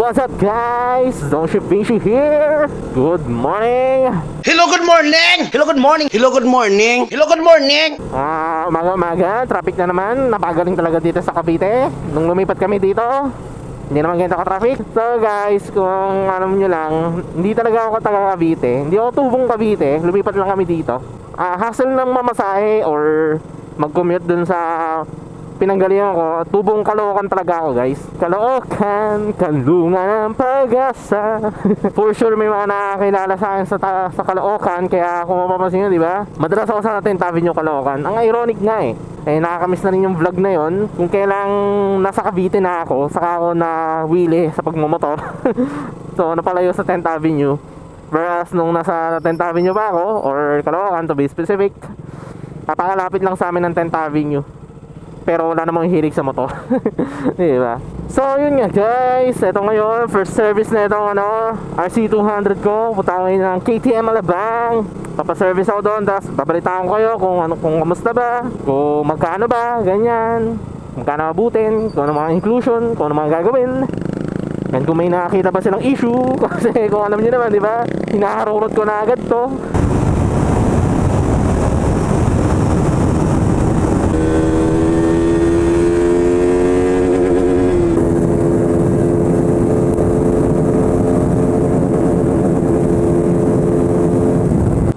What's up guys? DownShiftVinci here. Good morning. Hello, good morning. Hello, good morning. Hello, good morning. Hello, good morning. Umaga, traffic na naman. Napagaling talaga dito sa Cavite. Nung lumipat kami dito, hindi naman ganito ka-traffic. So guys, kung alam nyo lang, hindi talaga ako taga Cavite. Hindi ako tubong Cavite. Lumipat lang kami dito. Hassle ng mamasahe or mag-commute dun sa pinanggalingan ko. Tubong Caloocan talaga ako guys. Caloocan, kanlungan ng pag-asa. For sure may mga nakakilala sa akin sa Caloocan. Kaya kung mapapansin nyo, di ba? Madalas ako sa natin tabi nyo Caloocan. Ang ironic nga nakakamiss na rin yung vlog na yon. Kung kailang nasa Cavite na ako, saka ako na wheelie sa pagmumotor. So napalayo sa 10th Avenue. Whereas nung nasa 10th Avenue pa ako, or Caloocan to be specific, papakalapit lang sa amin ng 10th Avenue. Pero wala namang hilig sa motor. Diba? So yun nga guys, ito ngayon first service na itong RC200 ko. Punta ko ngayon ng KTM Alabang. Papaservice ako doon, tapos babalitaan ko kayo kung kamusta ba, kung magkano ba, ganyan, magkano abutin, kung ano mga inclusion, kung ano mga gagawin. And kung may nakakita pa silang issue, kasi kung alam nyo naman, diba, hinaharurot ko na agad to.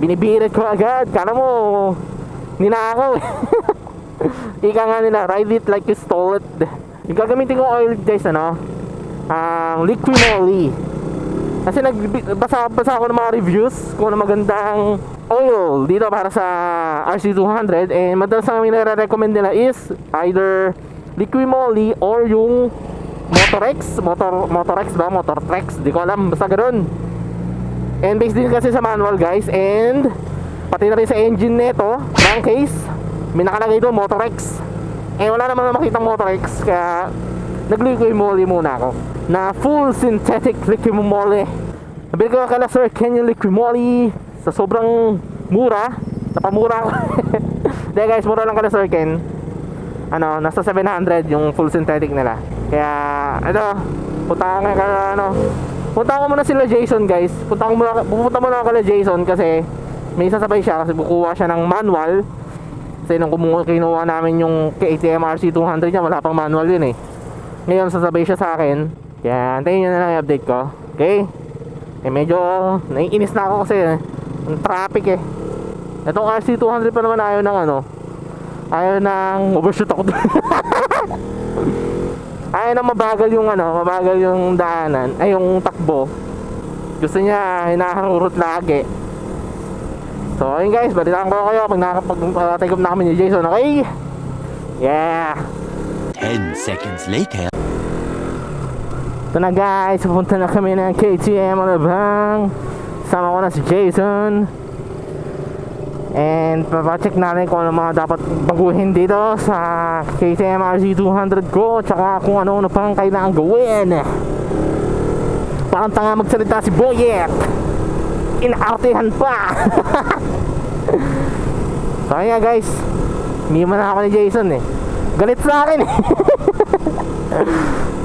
Binibirit ko agad. Kala mo ninakaw Ika nga nila, ride it like you stole it. Yung gagamitin ko oil guys, liquid moly. Kasi nagbasa ako ng mga reviews kung ano magandang oil dito para sa RC200. And madalas ang nire-recommend nila is either liquid moly or yung Motorex di ko alam, basta ganoon. And based din kasi sa manual guys. And pati na rin sa engine nito, crankcase, may nakalagay doon Motorex. Wala naman na makitang Motorex, kaya nag-liquid moly muna ako na full synthetic liquid moly. Nabili ko kala Sir Ken yung liquid moly sa sobrang mura. Napamura ako. Dahil guys, mura lang kala Sir Ken. Nasa 700 yung full synthetic nila. Kaya punta ko muna sila Jazon guys. Pupunta muna ako kala Jazon kasi may sasabay siya, kasi bukuha siya ng manual. Kasi nung kinuha namin yung KTM RC 200 niya, wala pang manual yun Ngayon sasabay siya sa akin. Kaya antayin nyo na lang yung update ko. Okay? Medyo naiinis na ako kasi ang traffic Itong RC 200 pa naman ayaw ng overshoot ako doon. Ayaw na mabagal yung daanan, yung takbo. Gusto niya hinaharurot lagi. So ayun guys, balitaan ko kayo pag nakapag-take off na kami ni Jazon, okay? Yeah. 10 seconds later. Ito na guys, pupunta na kami ng KTM Alabang. Sama ko na si Jazon. And papacheck natin kung ano mga dapat baguhin dito sa KTM RC200 ko, tsaka kung ano pang kailangan gawin. Parang tanga magsalita si Boyet, inaartehan pa. So kaya guys, iniwan na ako ni Jazon galit sa akin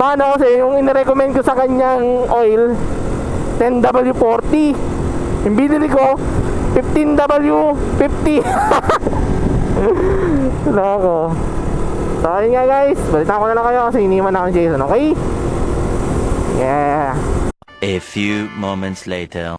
Paano kasi yung inirecommend ko sa kanyang oil 10W40, yung binili ko 15W50. Loko. So ayun nga guys, balitaan ko na lang kayo kasi iniwan na ako ni Jazon, okay? Yeah. A few moments later.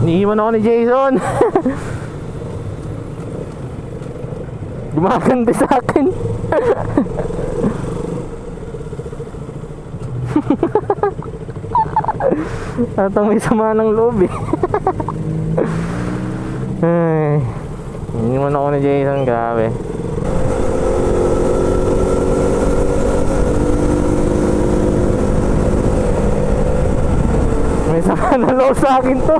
Iniiwan ako ni Jazon. Gumaganti sa akin. Atang may sama ng loob eh. Ay, hindi mo na ako ni Jazon, grabe. May sama ng loob sa akin to.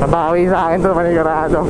Nabawi sa akin to, panigurado.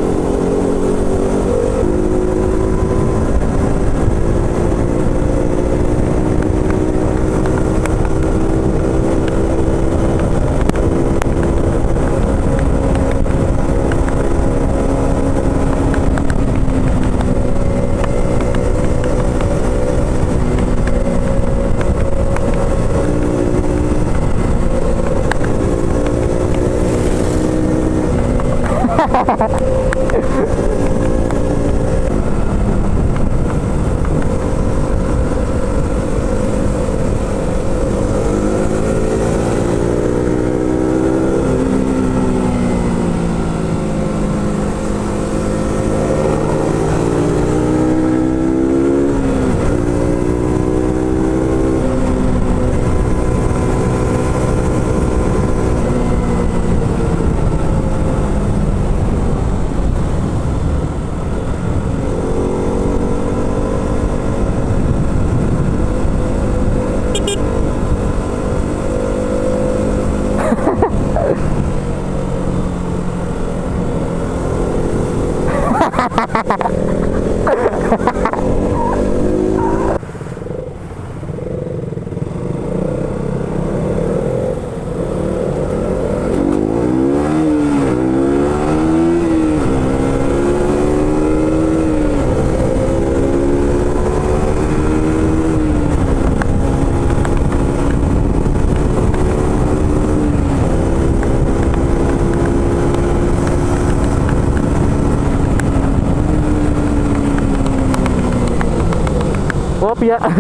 Kopya. Ang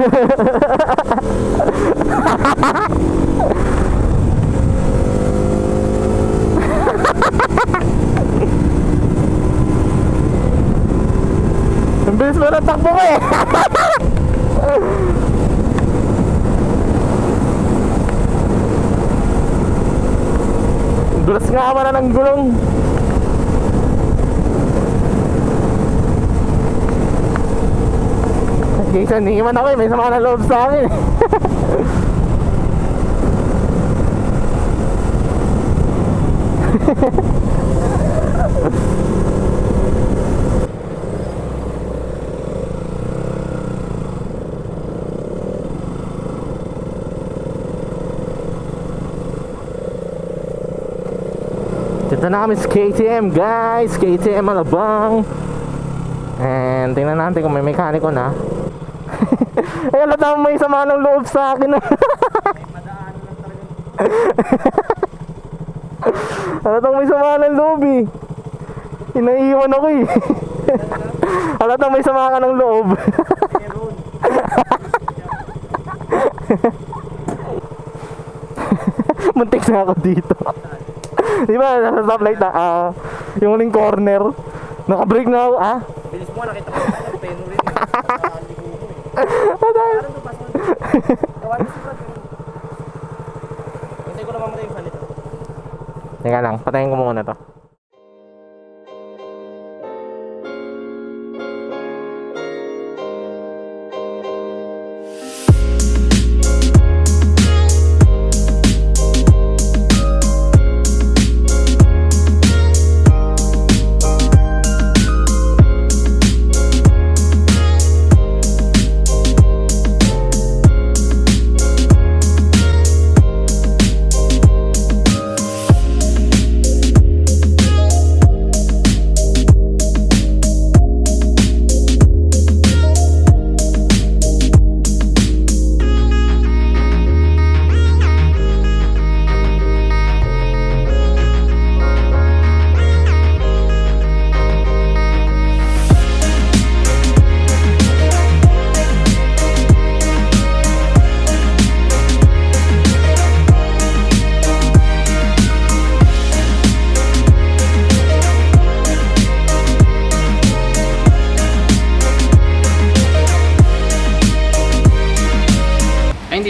bilis mo na takbo ko eh. Dulas nga pa na ng gulong. Jason, iiwan ako eh, may sama na loob sa akin. Dito na kami sa KTM guys, KTM Alabang. And tingnan natin kung may mekaniko na. Ay, alata mo may sama ng loob sa akin. Alata mo may sama ng loob eh. Inaiiwan ako eh. Alata may sama ka ng loob. Muntik na ako dito. Di ba nasa stoplight na yung huling corner. Naka-brake na ako Bilis mo, nakita ko na peno rin. Hintay ko na mamatay yung salita. Teka lang, patayin ko muna to.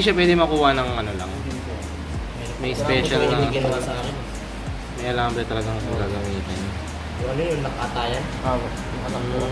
siya pwede makuha ng ano lang. May special na. Ginawa sa akin. May alambre talagang gagamitin. Yung ano yung nakatayan? Nakatakbo.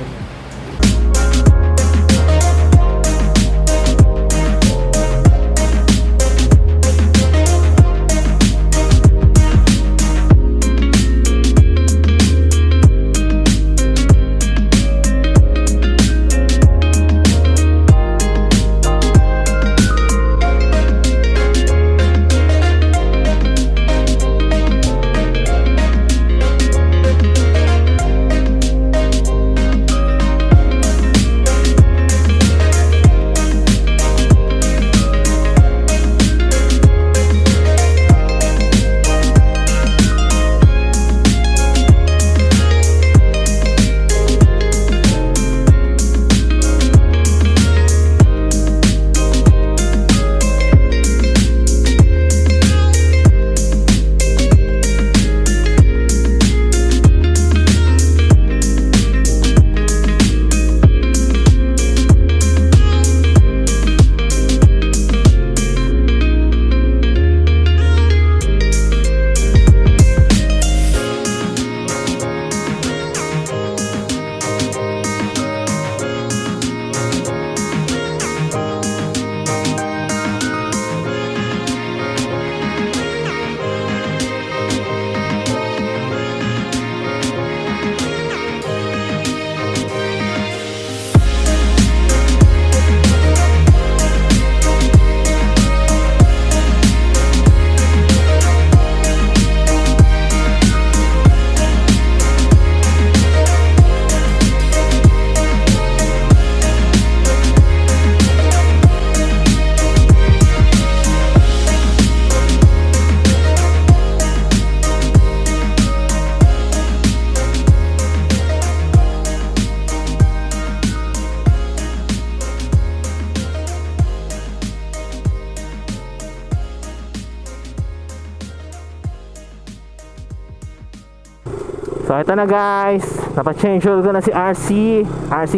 So ito na guys, napa-change oil ko na si RC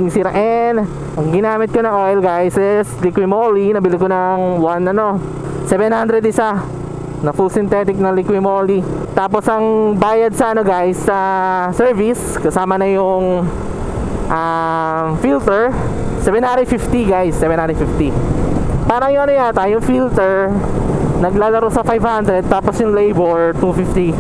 yung sirain. Ang ginamit ko na oil guys is liquimoly. Nabili ko ng 700 isa na full synthetic na liquimoly. Tapos ang bayad sa guys sa service, kasama na yung filter, 750 guys, 750. Parang yun yata, yung filter naglalaro sa 500, tapos yung labor 250.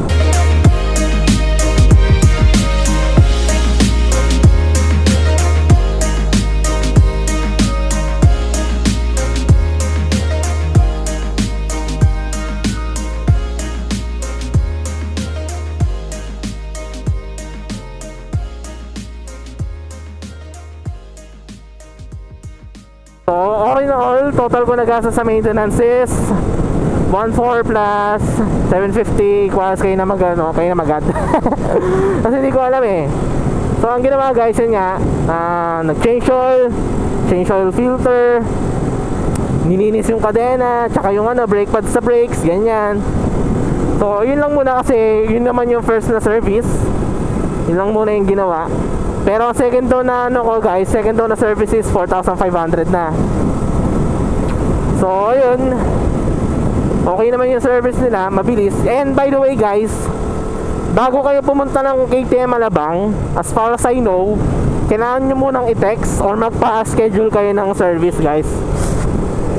So, okay na all. Total ko nagasa sa maintenance is 1.4 plus 750 equals kayo na mag-add. Kasi hindi ko alam eh. So, ang ginawa guys, yun nga, nag-change oil filter, nilinis yung kadena, tsaka yung brake pads sa brakes, ganyan. So, yun lang muna kasi yun naman yung first na service. Yun lang muna yung ginawa. Pero second down na second down na service is 4,500 na. So, ayun. Okay naman yung service nila, mabilis. And by the way guys, bago kayo pumunta ng KTM Alabang, as far as I know, kailangan nyo munang i-text or magpa-schedule kayo ng service guys.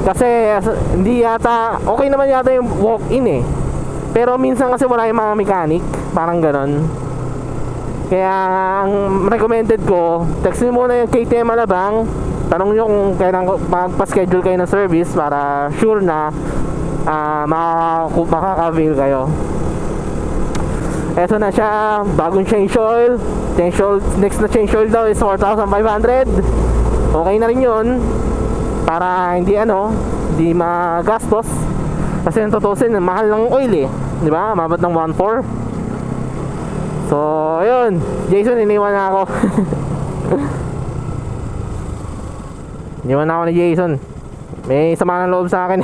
Kasi hindi yata, okay naman yata yung walk-in eh. Pero minsan kasi wala yung mga mechanic, parang ganon. Kaya ang recommended ko, text nyo muna yung KTM Alabang, tanong nyo kung kailan magpa-schedule kayo ng service para sure na makaka-avail kayo. Eto na siya, bagong change oil. Next na change oil daw is 4,500. Okay na rin yun, para hindi magastos. Kasi yung tutusin, mahal ng oil eh, di ba? Mabot ng 1.4. So, ayun. Jason, iniwan na ako. Iniwan na ako ni Jason. May sama ng loob sa akin.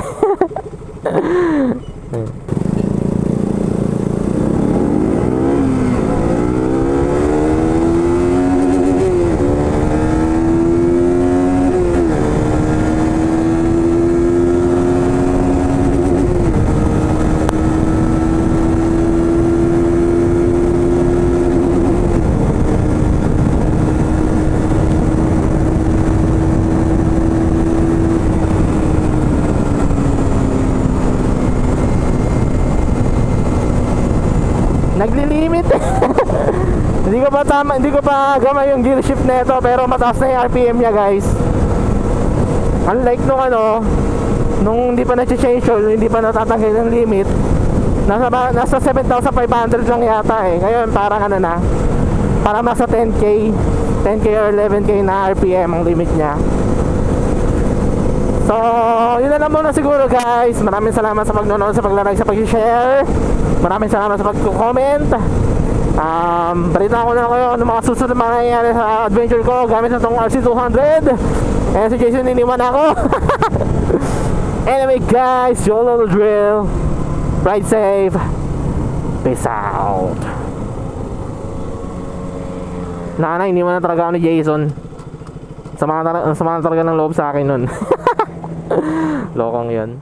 Naglilimit. Hindi ko pa gama yung gear shift nito, pero mataas na yung RPM niya, guys. Unlike nung hindi pa na-change oil, hindi pa natatanggal ng limit, nasa 7,500 lang yata eh. Ngayon parang parang nasa 10k or 11k na RPM ang limit niya. So, yun na lang muna siguro, guys. Maraming salamat sa pagnonood, sa paglalike, sa pag-share. Maraming salamat sa pag-comment. Balita ko na kayo ano mga susunod na mangyayari sa adventure ko gamit na itong RC200. Kaya si Jazon, iniwan ako. Anyway, guys, you all know the drill. Ride safe. Peace out. Iniwan na talaga ako ni Jazon. Sama talaga ng loob sa akin nun. Lokong yun.